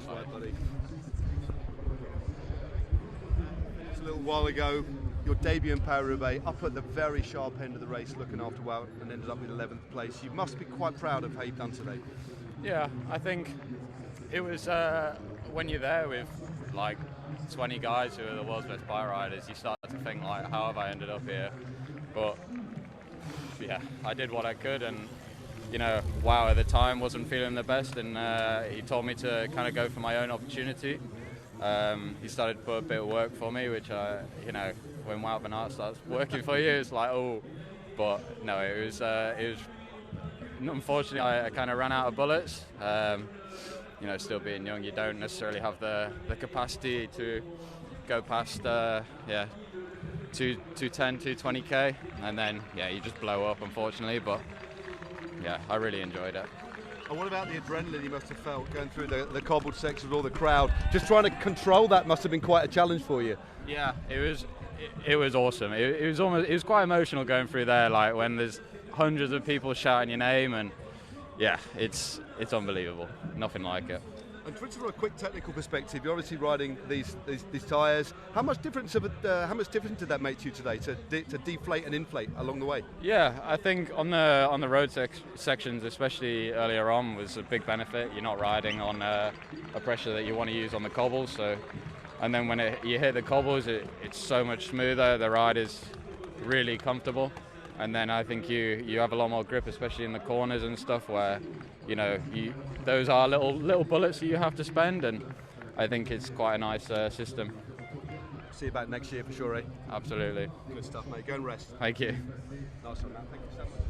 That's right, buddy. It's a little while ago, your debut in Paris-Roubaix, up at the very sharp end of the race, looking after Wout, and ended up in 11th place. You must be quite proud of how you've done today. Yeah, I think it was when you're there with like 20 guys who are the world's best bike riders, you start to think like, how have I ended up here? But yeah, I did what I could, and you know, Wout at the time wasn't feeling the best, and he told me to kind of go for my own opportunity. He started to put a bit of work for me, which you know, when Wout van Aert starts working for you, it's like, oh. But no, it was unfortunately I kind of ran out of bullets. You know, still being young, you don't necessarily have the capacity to go past 210, 220k, and then yeah, you just blow up, unfortunately. But yeah, I really enjoyed it. And what about the adrenaline you must have felt going through the cobbled section with all the crowd? Just trying to control that must have been quite a challenge for you. Yeah, it was awesome. It was quite emotional going through there, like when there's hundreds of people shouting your name, and yeah, it's unbelievable. Nothing like it. And from a quick technical perspective, you're obviously riding these tyres. How much difference did that make to you today to deflate and inflate along the way? Yeah, I think on the road sections, especially earlier on, was a big benefit. You're not riding on a pressure that you want to use on the cobbles. So, and then when you hit the cobbles, it's so much smoother. The ride is really comfortable. And then I think you have a lot more grip, especially in the corners and stuff, where you know those are little bullets that you have to spend, and I think it's quite a nice system. See you back next year for sure, eh? Absolutely. Good stuff, mate. Go and rest. Thank you. Nice one, man. Thank you so much.